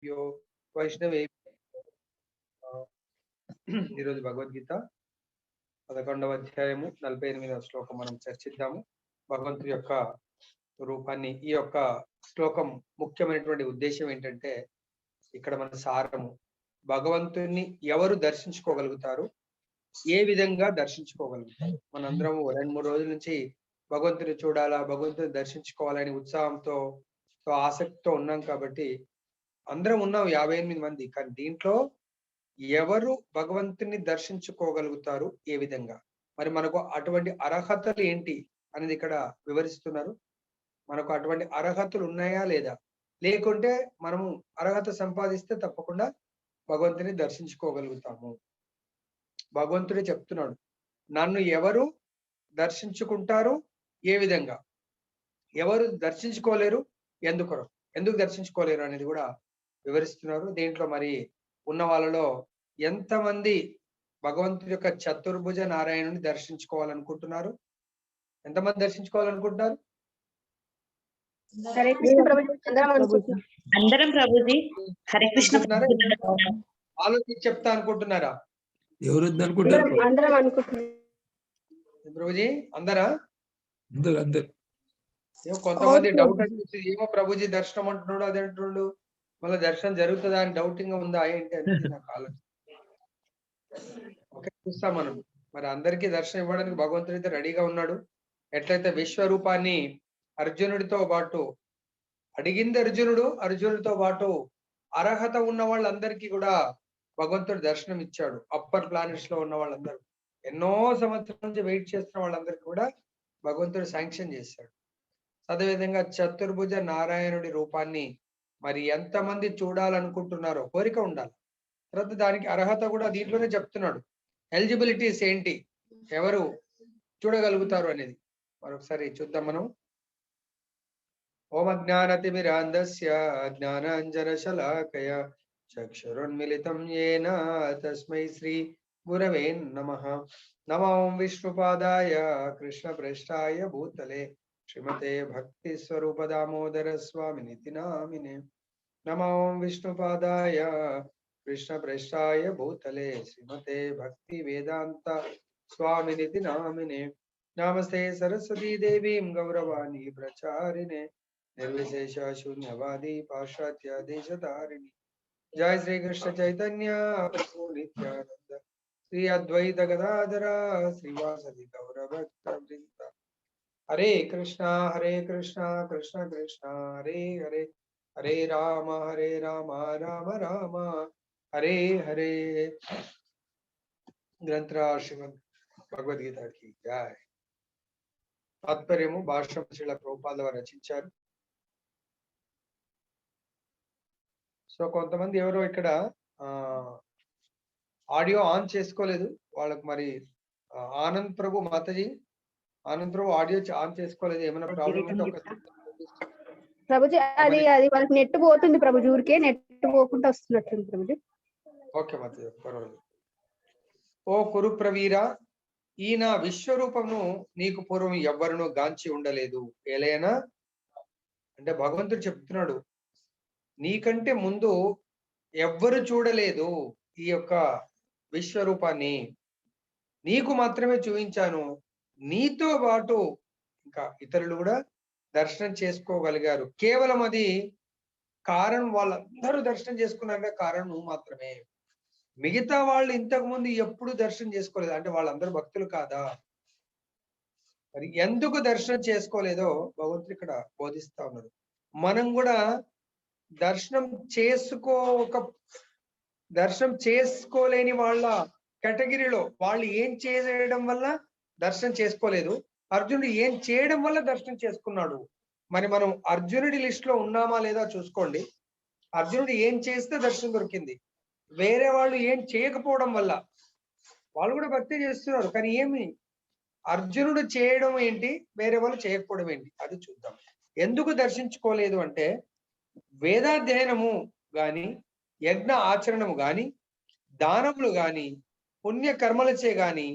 గురుభ్యో వైష్ణవే. ఈరోజు భగవద్గీత 11వ అధ్యాయము 48వ శ్లోకం మనం చర్చిద్దాము. భగవంతుడి యొక్క రూపాన్ని, ఈ యొక్క శ్లోకం ముఖ్యమైనటువంటి ఉద్దేశం ఏంటంటే, ఇక్కడ మన సారము భగవంతుని ఎవరు దర్శించుకోగలుగుతారు, ఏ విధంగా దర్శించుకోగలుగుతారు. మనందరం 2-3 రోజుల నుంచి భగవంతుని చూడాలా, భగవంతుని దర్శించుకోవాలని ఉత్సాహంతో ఆసక్తితో ఉన్నాం. కాబట్టి అందరం ఉన్నాం 58 మంది. కానీ దీంట్లో ఎవరు భగవంతుని దర్శించుకోగలుగుతారు, ఏ విధంగా, మరి మనకు అటువంటి అర్హతలు ఏంటి అనేది ఇక్కడ వివరిస్తున్నారు. మనకు అటువంటి అర్హతలు ఉన్నాయా లేదా, లేకుంటే మనము అర్హత సంపాదిస్తే తప్పకుండా భగవంతుని దర్శించుకోగలుగుతాము. భగవంతుడే చెప్తున్నాడు, నన్ను ఎవరు దర్శించుకుంటారు, ఏ విధంగా, ఎవరు దర్శించుకోలేరు, ఎందుకు దర్శించుకోలేరు అనేది కూడా వివరిస్తున్నారు. దీంట్లో మరి ఉన్న వాళ్ళలో ఎంతమంది భగవంతుడి యొక్క చతుర్భుజ నారాయణుని దర్శించుకోవాలనుకుంటున్నారు? ఎంతమంది దర్శించుకోవాలనుకుంటున్నారు? హరే కృష్ణ ప్రభుజీ, అందరం ప్రభుజీ. హరే కృష్ణ ఆలోచించి చెప్తా అనుకుంటున్నారా? ఎవరు అనుకుంటారు? అందరం అనుకుంటున్నాం ప్రభుజీ. అందరా? అందరు. కొంతమంది డౌట్ అనిపిస్తుంది, ఏమో ప్రభుజీ దర్శనం అంటున్నాడు, అది అంటున్నాడు, మళ్ళీ దర్శనం జరుగుతుందా అని డౌటింగ్ ఉందా ఏంటి అని నాకు ఆలోచన. ఓకే, చూస్తాం మనం. మరి అందరికీ దర్శనం ఇవ్వడానికి భగవంతుడు అయితే రెడీగా ఉన్నాడు. ఎట్లయితే విశ్వరూపాన్ని అర్జునుడితో పాటు అడిగింది అర్జునుడితో పాటు అర్హత ఉన్న వాళ్ళందరికీ కూడా భగవంతుడు దర్శనం ఇచ్చాడు. అప్పర్ ప్లానెట్స్ లో ఉన్న వాళ్ళందరూ, ఎన్నో సంవత్సరాల నుంచి వెయిట్ చేస్తున్న వాళ్ళందరికీ కూడా భగవంతుడు శాంక్షన్ చేశాడు. అదేవిధంగా చతుర్భుజ నారాయణుడి రూపాన్ని మరి ఎంతమంది చూడాలనుకుంటున్నారో, కోరిక ఉండాలి. తర్వాత దానికి అర్హత కూడా దీంట్లోనే చెప్తున్నాడు. ఎలిజిబిలిటీస్ ఏంటి, ఎవరు చూడగలుగుతారు అనేది మరొకసారి చూద్దాం మనం. ఓం అజ్ఞానతిమిరాంధస్య జ్ఞానాంజనశలాకయ చక్షురున్మిలితం యేన తస్మై శ్రీ గురవే నమః. నమో విష్ణుపాదాయ కృష్ణ ప్రేష్ఠాయ భూతలే శ్రీమతే భక్తి స్వరూప దామోదర స్వామినితి నామినే. నమో విష్ణుపాదాయ కృష్ణ ప్రేష్ఠాయ భూతలే శ్రీమతే భక్తి వేదాంత స్వామినితి నామినే. నమస్తే సరస్వతీ దేవీం గౌరవాణి ప్రచారిణే నిర్విశేష శూన్యవాది పాశ్చాత్య దేశధారిణి. జయ శ్రీ కృష్ణ చైతన్య ప్రభు నిత్యానంద శ్రీ అద్వైత గదాధర శ్రీవాసది గౌరభక్త వృంద. హరే కృష్ణ కృష్ణ కృష్ణ హరే హరే, హరే రామ రామ రామ హరే హరే. గ్రంథరాజ్ శ్రీమద్ భగవద్గీతకి జయ. తాత్పర్యము భాష్యం శ్రీల ప్రభుపాద వారు రచించారు. సో కొంతమంది ఎవరో ఇక్కడ ఆడియో ఆన్ చేసుకోలేదు, వాళ్ళకి మరి ఆనంద్ ప్రభు మాతాజీ, ఆనంద్ ప్రభు ఆడియో ఆన్ చేసుకోలేదు, ఏమైనా ప్రాబ్లం ఉంటే ఒక ప్రభుజీ. అది వాళ్ళకి నెట్ పోతుంది ప్రభుజీ, ఊరికే నెట్ పోకుండా వస్తున్నట్టుంది ప్రభుజీ. ఓకే మాతాజీ, పర్వాలేదు. ఓ కురు ప్రవీర, ఈయన విశ్వరూపమును నీకు పూర్వం ఎవ్వరును గాంచి ఉండలేదు ఏలైనా. అంటే భగవంతుడు చెప్తున్నాడు, నీకంటే ముందు ఎవ్వరు చూడలేదు ఈ యొక్క విశ్వరూపాన్ని, నీకు మాత్రమే చూపించాను. నీతో పాటు ఇంకా ఇతరులు కూడా దర్శనం చేసుకోగలిగారు. కేవలం అది కారణం, వాళ్ళందరూ దర్శనం చేసుకున్నారంటే కారణం నువ్వు మాత్రమే. మిగతా వాళ్ళు ఇంతకు ముందు ఎప్పుడు దర్శనం చేసుకోలేదు. అంటే వాళ్ళందరూ భక్తులు కాదా? మరి ఎందుకు దర్శనం చేసుకోలేదో భగవంతుడు ఇక్కడ బోధిస్తా ఉన్నారు. మనం కూడా దర్శనం చేసుకోలేని వాళ్ళ కేటగిరీలో, వాళ్ళు ఏం చేయడం వల్ల దర్శనం చేసుకోలేదు, అర్జునుడు ఏం చేయడం వల్ల దర్శనం చేసుకున్నాడు. మరి మనం అర్జునుడి లిస్ట్ లో ఉన్నామా లేదా చూసుకోండి. అర్జునుడు ఏం చేస్తే దర్శనం దొరికింది, వేరే వాళ్ళు ఏం చేయకపోవడం వల్ల వాళ్ళు కూడా భక్తి చేస్తున్నారు. కానీ ఏమి అర్జునుడు చేయడం ఏంటి, వేరే వాళ్ళు చేయకపోవడం ఏంటి, అది చూద్దాం. ఎందుకు దర్శించుకోలేదు అంటే, వేదాధ్యయనము గాని, యజ్ఞ ఆచరణము గాని, దానములు గాని, పుణ్య కర్మలచే గాని,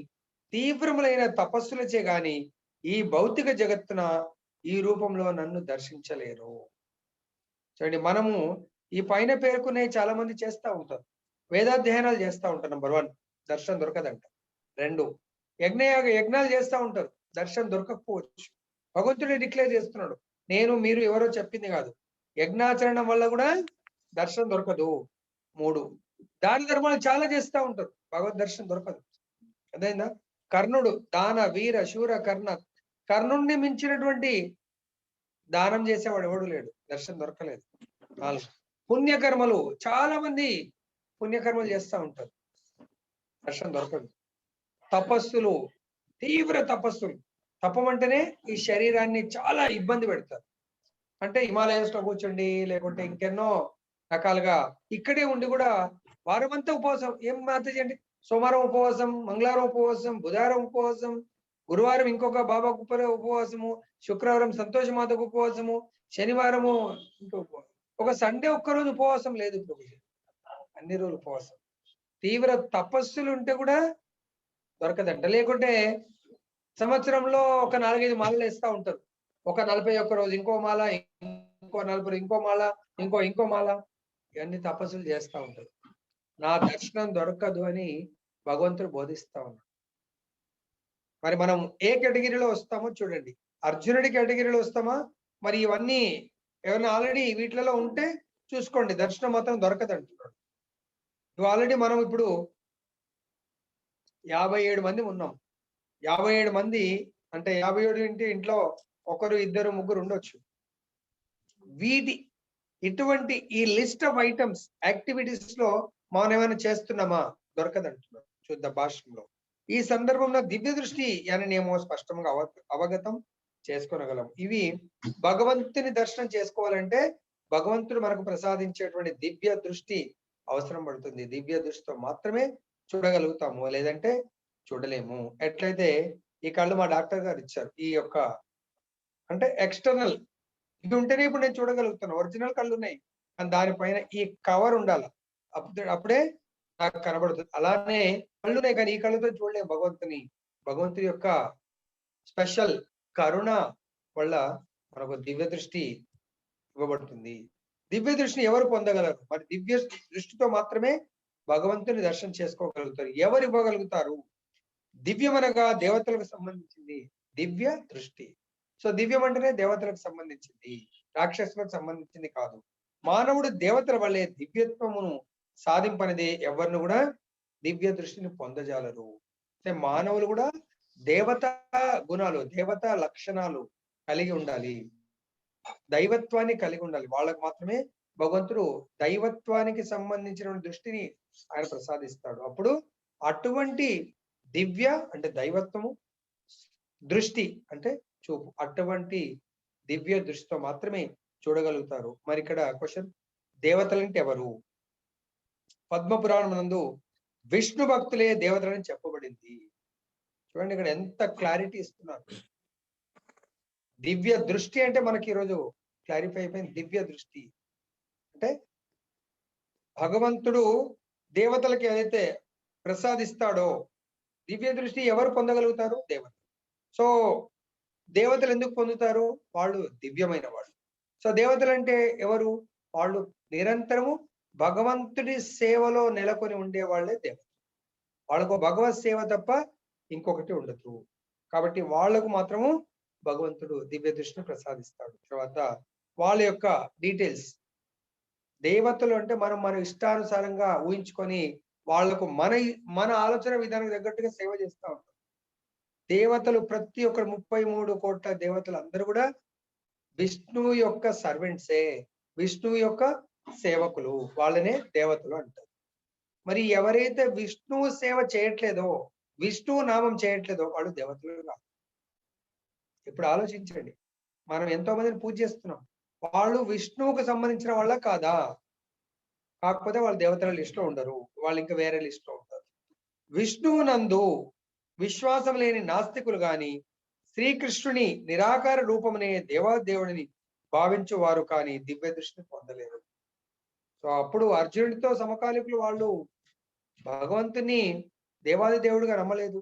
తీవ్రములైన తపస్సులచే గాని ఈ భౌతిక జగత్తున ఈ రూపంలో నన్ను దర్శించలేరు. చూడండి, మనము ఈ పైన పేర్కొనే చాలా మంది చేస్తూ ఉంటారు. వేదాధ్యయనాలు చేస్తూ ఉంటారు. నంబర్ 1 దర్శనం దొరకదంట. 2 యజ్ఞాలు చేస్తూ ఉంటారు. దర్శనం దొరకకపోవచ్చు. భగవంతుడే డిక్లేర్ చేస్తున్నాడు, నేను మీరు ఎవరో చెప్పింది కాదు, యజ్ఞాచరణం వల్ల కూడా దర్శనం దొరకదు. 3 దాన ధర్మాలు చాలా చేస్తూ ఉంటారు, భగవద్ దర్శనం దొరకదు. అదైందా? కర్ణుడు దాన వీర శూర కర్ణుడిని మించినటువంటి దానం చేసేవాడు ఎవడు లేడు, దర్శనం దొరకలేదు. 4 పుణ్యకర్మలు, చాలా మంది పుణ్యకర్మలు చేస్తూ ఉంటారు, దర్శనం దొరకదు. తపస్సులు, తీవ్ర తపస్సులు. తపం అంటేనే ఈ శరీరాన్ని చాలా ఇబ్బంది పెడతారు. అంటే హిమాలయస్ లో కూర్చోండి, లేకుంటే ఇంకెన్నో రకాలుగా ఇక్కడే ఉండి కూడా వారమంతా ఉపవాసం. ఏం మాతాజీ అంటే సోమవారం ఉపవాసం, మంగళవారం ఉపవాసం, బుధవారం ఉపవాసం, గురువారం ఇంకొక బాబా ఉపవాసము, శుక్రవారం సంతోష మాతకు ఉపవాసము, శనివారము ఇంకో ఒక సండే ఒక్కరోజు ఉపవాసం లేదు ప్రభుజీ, అన్ని రోజులు ఉపవాసం. తీవ్ర తపస్సులు ఉంటే కూడా దొరకదంట. లేకుంటే సంవత్సరంలో ఒక 4-5 మాలలు వేస్తూ ఉంటారు. ఒక 41 రోజు ఇంకో మాల, ఇంకో 40 ఇంకో మాల, ఇంకో మాల, ఇవన్నీ తపస్సులు చేస్తూ ఉంటారు. నా దర్శనం దొరకదు అని భగవంతుడు బోధిస్తా ఉన్నాడు. మరి మనం ఏ కేటగిరీలో వస్తామో చూడండి. అర్జునుడి కేటగిరీలో వస్తామా? మరి ఇవన్నీ ఏమైనా ఆల్రెడీ వీటిలలో ఉంటే చూసుకోండి, దర్శనం మాత్రం దొరకదు అంటున్నాడు. ఆల్రెడీ మనం ఇప్పుడు 57 మంది ఉన్నాం. 57 మంది అంటే 57 ఇంట్లో ఒకరు, ఇద్దరు, ముగ్గురు ఉండొచ్చు. ఇటువంటి ఈ లిస్ట్ ఆఫ్ ఐటమ్స్, యాక్టివిటీస్ లో మనం ఏమైనా చేస్తున్నామా? దొరకదంటున్నాడు శుద్ధ భాషలో. ఈ సందర్భంలో దివ్య దృష్టి అనేమో స్పష్టంగా అవగతం చేసుకోగలం. ఇవి భగవంతుని దర్శనం చేసుకోవాలంటే భగవంతుడు మనకు ప్రసాదించేటువంటి దివ్య దృష్టి అవసరం పడుతుంది. దివ్య దృష్టితో మాత్రమే చూడగలుగుతాము, లేదంటే చూడలేము. ఎట్లయితే ఈ కళ్ళు మా డాక్టర్ గారు ఇచ్చారు, ఈ యొక్క అంటే ఎక్స్టర్నల్ ఇది ఉంటేనే ఇప్పుడు నేను చూడగలుగుతాను. ఒరిజినల్ కళ్ళు ఉన్నాయి, కానీ దానిపైన ఈ కవర్ ఉండాలి, అప్పుడే నాకు కనబడుతుంది. అలానే కళ్ళు ఉన్నాయి కానీ ఈ కళ్ళతో చూడలేము భగవంతుని యొక్క స్పెషల్ కరుణ వల్ల మనకు దివ్య దృష్టి ఇవ్వబడుతుంది. దివ్య దృష్టిని ఎవరు పొందగలరు? మరి దివ్య దృష్టితో మాత్రమే భగవంతుని దర్శనం చేసుకోగలుగుతారు. ఎవరు ఇవ్వగలుగుతారు? దివ్యం అనగా దేవతలకు సంబంధించింది దివ్య దృష్టి. సో దివ్యం అంటేనే దేవతలకు సంబంధించింది, రాక్షసులకు సంబంధించింది కాదు. మానవుడు దేవతల వల్లే దివ్యత్వమును సాధింపనిదే ఎవరిని కూడా దివ్య దృష్టిని పొందజాలరు. అంటే మానవులు కూడా దేవతా గుణాలు, దేవతా లక్షణాలు కలిగి ఉండాలి, దైవత్వాన్ని కలిగి ఉండాలి. వాళ్ళకు మాత్రమే భగవంతుడు దైవత్వానికి సంబంధించిన దృష్టిని ఆయన ప్రసాదిస్తాడు. అప్పుడు అటువంటి దివ్య అంటే దైవత్వము, దృష్టి అంటే చూపు, అటువంటి దివ్య దృష్టితో మాత్రమే చూడగలుగుతారు. మరి ఇక్కడ క్వశ్చన్, దేవతలంటే ఎవరు? పద్మపురాణం నందు విష్ణు భక్తులే దేవతలని చెప్పబడింది. చూడండి ఇక్కడ ఎంత క్లారిటీ ఇస్తున్నారు. దివ్య దృష్టి అంటే మనకి ఈరోజు క్లారిఫై అయిపోయింది. దివ్య దృష్టి అంటే భగవంతుడు దేవతలకి ఏదైతే ప్రసాదిస్తాడో దివ్య దృష్టి ఎవరు పొందగలుగుతారు? దేవతలు. సో దేవతలు ఎందుకు పొందుతారు? వాళ్ళు దివ్యమైన వాళ్ళు. సో దేవతలు అంటే ఎవరు? వాళ్ళు నిరంతరము భగవంతుడి సేవలో నెలకొని ఉండే వాళ్ళే దేవతలు. వాళ్ళకు భగవత్ సేవ తప్ప ఇంకొకటి ఉండదు. కాబట్టి వాళ్లకు మాత్రము భగవంతుడు దివ్య దృష్టిని ప్రసాదిస్తాడు. తర్వాత వాళ్ళ యొక్క డీటెయిల్స్. దేవతలు అంటే మనం మన ఇష్టానుసారంగా ఊహించుకొని వాళ్లకు మన ఆలోచన విధానం తగ్గట్టుగా సేవ చేస్తూ ఉంటాం. దేవతలు ప్రతి ఒక్క 33 కోట్ల దేవతలు అందరూ కూడా విష్ణువు యొక్క సర్వెంట్సే, విష్ణువు యొక్క సేవకులు, వాళ్ళనే దేవతలు అంటారు. మరి ఎవరైతే విష్ణువు సేవ చేయట్లేదో, విష్ణువు నామం చేయట్లేదో వాళ్ళు దేవతలు కాదు. ఇప్పుడు ఆలోచించండి, మనం ఎంతో మందిని పూజ చేస్తున్నాం, వాళ్ళు విష్ణువుకు సంబంధించిన వాళ్ళ కాదా? కాకపోతే వాళ్ళు దేవతల లిస్ట్ లో ఉండరు, వాళ్ళు ఇంకా వేరే లిస్ట్ లో ఉంటారు. విష్ణువు నందు విశ్వాసం లేని నాస్తికులు గాని శ్రీకృష్ణుని నిరాకార రూపమనే దేవాదేవుడిని భావించువారు కానీ దివ్య దృష్టిని పొందలేరు. సో అప్పుడు అర్జునుడితో సమకాలికులు వాళ్ళు భగవంతుని దేవాది దేవుడిగా నమ్మలేదు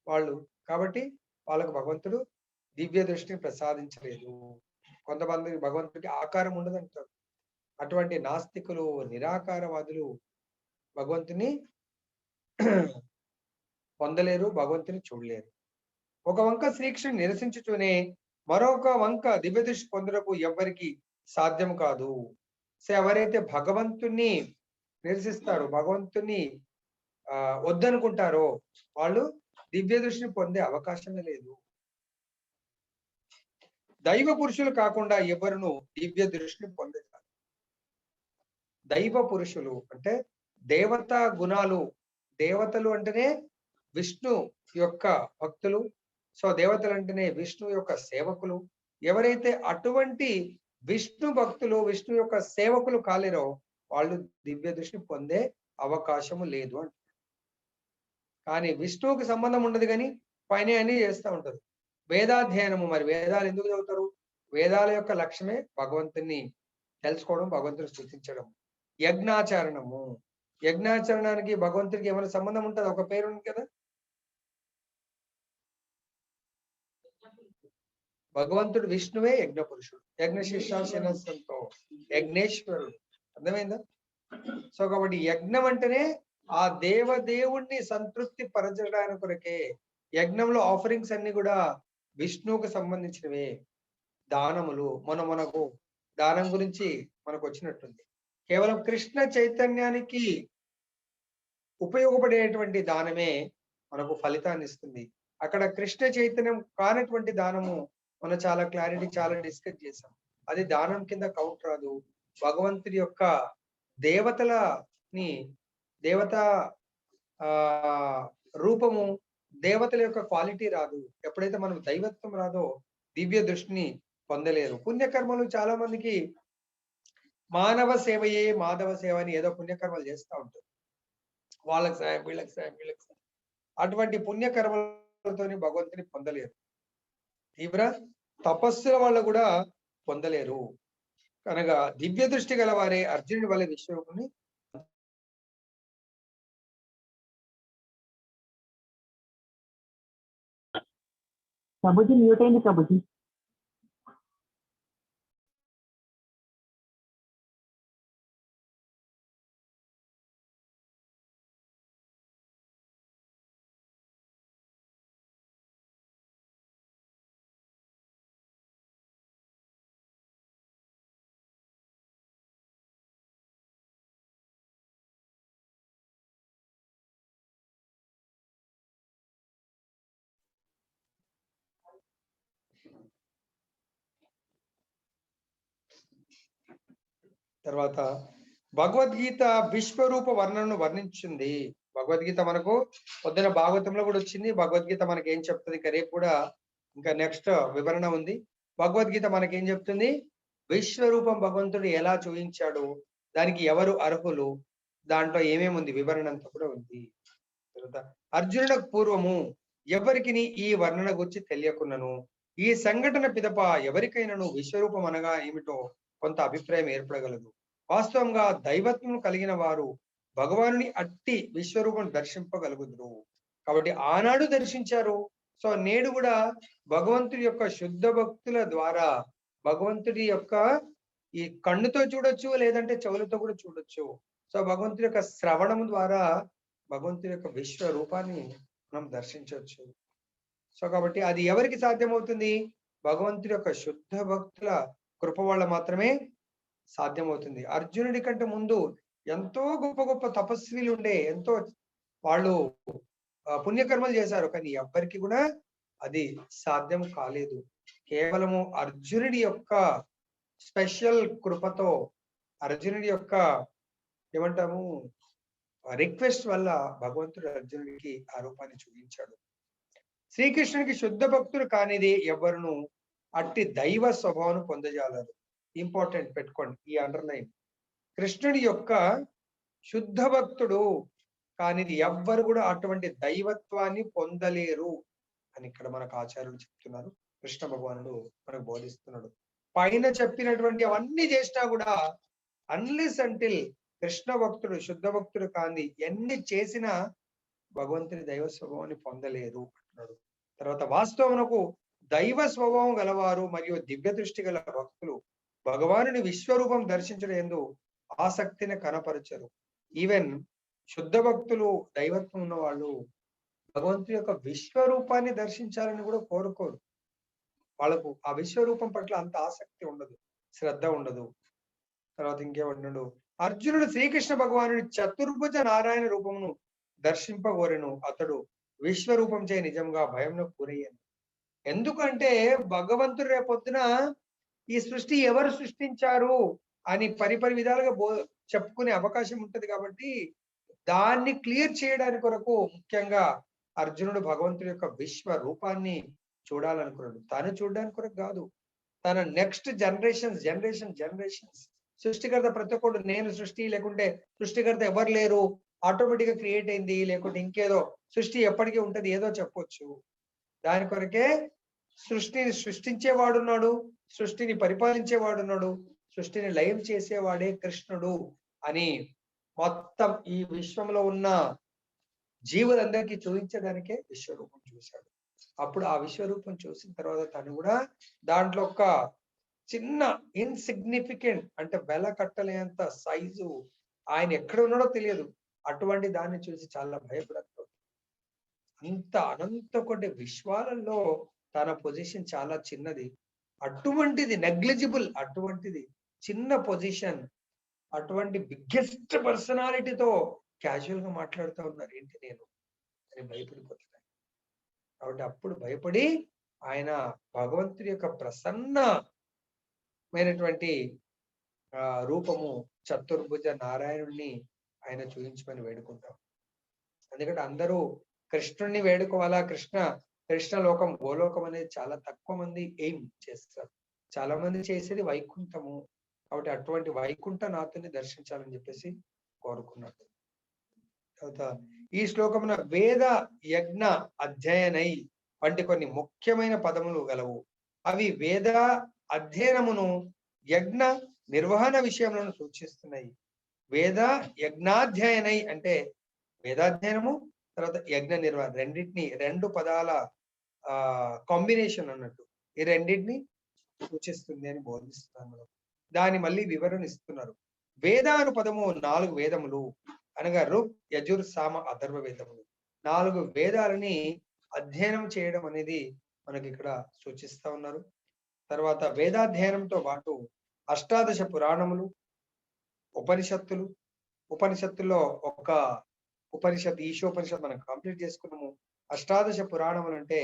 వాళ్ళు, కాబట్టి వాళ్ళకు భగవంతుడు దివ్య దృష్టిని ప్రసాదించలేదు. కొంతమంది భగవంతుడికి ఆకారం ఉండదంటారు, అటువంటి నాస్తికులు, నిరాకారవాదులు భగవంతుని పొందలేరు, భగవంతుని చూడలేరు. ఒక వంక శ్రీకృష్ణుని నిరసించుతూనే మరొక వంక దివ్య దృష్టి పొందుటకు ఎవ్వరికి సాధ్యం కాదు. సో ఎవరైతే భగవంతుణ్ణి నిరసిస్తారో, భగవంతుని వద్దనుకుంటారో వాళ్ళు దివ్య దృష్టిని పొందే అవకాశమే లేదు. దైవ పురుషులు కాకుండా ఎవరును దివ్య దృష్టిని పొందలేరు. దైవ పురుషులు అంటే దేవతా గుణాలు, దేవతలు అంటేనే విష్ణు యొక్క భక్తులు. సో దేవతలు అంటేనే విష్ణు యొక్క సేవకులు. ఎవరైతే అటువంటి విష్ణు భక్తులు, విష్ణు యొక్క సేవకులు కాలేరో వాళ్ళు దివ్య దృష్టిని పొందే అవకాశము లేదు అంట. కానీ విష్ణువుకి సంబంధం ఉండదు, కానీ పైన అన్ని చేస్తూ ఉంటారు. వేదాధ్యయనము, మరి వేదాలు ఎందుకు చదువుతారు? వేదాల యొక్క లక్ష్యమే భగవంతుని తెలుసుకోవడం, భగవంతుని స్తుతించడం. యజ్ఞాచరణము, యజ్ఞాచరణానికి భగవంతుడికి ఏమైనా సంబంధం ఉంటుంది? ఒక పేరు ఉంది కదా, భగవంతుడు విష్ణువే యజ్ఞ పురుషుడు, యజ్ఞశిష్టాశనంతో యజ్ఞేశ్వరుడు. అర్థమైందా? సో కాబట్టి యజ్ఞం అంటేనే ఆ దేవదేవుణ్ణి సంతృప్తి పరచడానికి కొరకే. యజ్ఞంలో ఆఫరింగ్స్ అన్ని కూడా విష్ణువుకు సంబంధించినవే. దానములు, మనకు దానం గురించి మనకు వచ్చినట్టుంది. కేవలం కృష్ణ చైతన్యానికి ఉపయోగపడేటువంటి దానమే మనకు ఫలితాన్ని ఇస్తుంది. అక్కడ కృష్ణ చైతన్యం కానటువంటి దానము మనం చాలా క్లారిటీ, చాలా డిస్కస్ చేసాం. అది దానం కింద కౌంట్ రాదు. భగవంతుడి యొక్క దేవత రూపము, దేవతల యొక్క క్వాలిటీ రాదు. ఎప్పుడైతే మనం దైవత్వం రాదో దివ్య దృష్టిని పొందలేరు. పుణ్యకర్మలు చాలా మందికి మానవ సేవయే మాధవ సేవ అని ఏదో పుణ్యకర్మలు చేస్తూ ఉంటారు. వాళ్ళకి సాయం, వీళ్ళకి సాయం, వీళ్ళకి సాయం. అటువంటి పుణ్యకర్మలతోని భగవంతుని పొందలేరు. తీవ్ర తపస్సుల వల్ల కూడా పొందలేరు. కనుక దివ్య దృష్టి గలవారే అర్జునుడి వల్ల విశ్వరూపుని ప్రభుజీ మ్యూట్ అయింది ప్రభుజీ. తర్వాత భగవద్గీత విశ్వరూప వర్ణనను వర్ణించింది. భగవద్గీత మనకు పొద్దున భాగవతంలో కూడా వచ్చింది. భగవద్గీత మనకి ఏం చెప్తుంది? ఇంకా రేపు కూడా ఇంకా నెక్స్ట్ వివరణ ఉంది. భగవద్గీత మనకేం చెప్తుంది? విశ్వరూపం భగవంతుడు ఎలా చూపించాడు, దానికి ఎవరు అర్హులు, దాంట్లో ఏమేమి ఉంది, వివరణ అంతా కూడా ఉంది. తర్వాత అర్జునుడికి పూర్వము ఎవరికి ఈ వర్ణన గురించి తెలియకున్నను, ఈ సంఘటన పిదప ఎవరికైనాను విశ్వరూపం అనగా ఏమిటో కొంత అభిప్రాయం ఏర్పడగలదు. వాస్తవంగా దైవత్వం కలిగిన వారు భగవానుని అట్టి విశ్వరూపం దర్శింపగలుగుదురు. కాబట్టి ఆనాడు దర్శించారు. సో నేడు కూడా భగవంతుడి యొక్క శుద్ధ భక్తుల ద్వారా భగవంతుడి యొక్క ఈ కన్నుతో చూడొచ్చు, లేదంటే చెవులతో కూడా చూడొచ్చు. సో భగవంతుడి యొక్క శ్రవణం ద్వారా భగవంతుడి యొక్క విశ్వ రూపాన్ని మనం దర్శించవచ్చు. సో కాబట్టి అది ఎవరికి సాధ్యమవుతుంది? భగవంతుడి యొక్క శుద్ధ భక్తుల కృప వల్ల మాత్రమే సాధ్యమవుతుంది. అర్జునుడి కంటే ముందు ఎంతో గొప్ప గొప్ప తపస్విలు ఉండే, ఎంతో వాళ్ళు పుణ్యకర్మలు చేశారు, కానీ ఎవ్వరికి కూడా అది సాధ్యం కాలేదు. కేవలము అర్జునుడి యొక్క స్పెషల్ కృపతో, అర్జునుడి యొక్క ఏమంటాము రిక్వెస్ట్ వల్ల భగవంతుడు అర్జునుడికి ఆ రూపాన్ని చూపించాడు. శ్రీకృష్ణుడికి శుద్ధ భక్తులు కానిది ఎవరును అట్టి దైవ స్వభావం పొందజాలరు. ఇంపార్టెంట్, పెట్టుకోండి ఈ అండర్లైన్. కృష్ణుడి యొక్క శుద్ధ భక్తుడు కానిది ఎవ్వరు కూడా అటువంటి దైవత్వాన్ని పొందలేరు అని ఇక్కడ మనకు ఆచార్యులు చెప్తున్నారు. కృష్ణ భగవానుడు మనకు బోధిస్తున్నాడు. పైన చెప్పినటువంటి అవన్నీ చేసినా కూడా అన్లెస్ అంటిల్ కృష్ణ భక్తుడు శుద్ధ భక్తుడు కాంది ఎన్ని చేసినా భగవంతుని దైవ స్వభావాన్ని పొందలేరు అంటున్నాడు. తర్వాత వాస్తవమునకు దైవ స్వభావం గలవారు మరియు దివ్య దృష్టి గల భక్తులు భగవానుని విశ్వరూపం దర్శించడం ఎందు ఆసక్తిని కనపరచరు. ఈవెన్ శుద్ధ భక్తులు, దైవత్వం ఉన్న వాళ్ళు భగవంతుడి యొక్క విశ్వరూపాన్ని దర్శించాలని కూడా కోరుకోరు. వాళ్ళకు ఆ విశ్వరూపం పట్ల అంత ఆసక్తి ఉండదు, శ్రద్ధ ఉండదు. తర్వాత ఇంకేమంటున్నాడు, అర్జునుడు శ్రీకృష్ణ భగవానుడి చతుర్భుజ నారాయణ రూపమును దర్శింపగోరెను. అతడు విశ్వరూపం చే నిజంగా భయంలో గురయ్యాను. ఎందుకంటే భగవంతుడు రేపొద్దున ఈ సృష్టి ఎవరు సృష్టించారు అని పరిపరి విధాలుగా చెప్పుకునే అవకాశం ఉంటది. కాబట్టి దాన్ని క్లియర్ చేయడానికి కొరకు ముఖ్యంగా అర్జునుడు భగవంతుడి యొక్క విశ్వ రూపాన్ని చూడాలనుకున్నాడు. తాను చూడడానికి కొరకు కాదు, తన నెక్స్ట్ జనరేషన్స్ సృష్టికర్త ప్రతి ఒక్కడు నేను సృష్టి, లేకుంటే సృష్టికర్త ఎవరు లేరు, ఆటోమేటిక్ గా క్రియేట్ అయింది, లేకుంటే ఇంకేదో సృష్టి ఎప్పటికీ ఉంటది ఏదో చెప్పొచ్చు. దాని కొరకే సృష్టిని సృష్టించేవాడున్నాడు, సృష్టిని పరిపాలించేవాడున్నాడు, సృష్టిని లయం చేసేవాడే కృష్ణుడు అని మొత్తం ఈ విశ్వంలో ఉన్న జీవులందరికీ చూపించడానికే విశ్వరూపం చూశాడు. అప్పుడు ఆ విశ్వరూపం చూసిన తర్వాత తను కూడా దాంట్లో ఒక చిన్న ఇన్సిగ్నిఫికెంట్ అంటే వెల కట్టలేంత సైజు ఆయన ఎక్కడ ఉన్నాడో తెలియదు, అటువంటి దాన్ని చూసి చాలా భయపడతాడు. అంత అనంత కొన్ని విశ్వాలలో తన పొజిషన్ చాలా చిన్నది, అటువంటిది నెగ్లిజిబుల్, అటువంటిది చిన్న పొజిషన్, అటువంటి బిగ్గెస్ట్ పర్సనాలిటీతో క్యాజువల్ గా మాట్లాడుతూ ఉన్నారు ఏంటి నేను అని భయపడిపోతున్నాను. కాబట్టి అప్పుడు భయపడి ఆయన భగవంతుడి యొక్క ప్రసన్నమైనటువంటి రూపము చతుర్భుజ నారాయణుణ్ణి ఆయన చూపించమని వేడుకుంటాం. ఎందుకంటే అందరూ కృష్ణుణ్ణి వేడుకోవాలా, కృష్ణ లోకం గోలోకం అనేది చాలా తక్కువ మంది ఎయిమ్ చేస్తారు. చాలా మంది చేసేది వైకుంఠము. కాబట్టి అటువంటి వైకుంఠనాథుని దర్శించాలని చెప్పేసి కోరుకున్నాడు. తర్వాత ఈ శ్లోకమున వేద యజ్ఞ అధ్యయనై వంటి కొన్ని ముఖ్యమైన పదములు గలవు. అవి వేద అధ్యయనమును యజ్ఞ నిర్వహణ విషయంలో సూచిస్తున్నాయి. వేద యజ్ఞాధ్యయనై అంటే వేదాధ్యయనము, తర్వాత యజ్ఞ నిర్వహణ, రెండింటిని రెండు పదాల కాంబినేషన్ అన్నట్టు ఈ రెండింటిని సూచిస్తుంది అని బోధిస్తున్నారు. దాని మళ్ళీ వివరణ ఇస్తున్నారు. వేద అను పదము 4 వేదములు అనగా ఋక్, యజుర్, సామ, అథర్వ వేదములు. 4 వేదాలని అధ్యయనం చేయడం అనేది మనకి ఇక్కడ సూచిస్తా ఉన్నారు. తర్వాత వేదాధ్యయనంతో పాటు అష్టాదశ పురాణములు, ఉపనిషత్తుల్లో ఒక ఉపనిషత్ ఈశోపనిషత్ మనం కంప్లీట్ చేసుకున్నాము. అష్టాదశ పురాణములు అంటే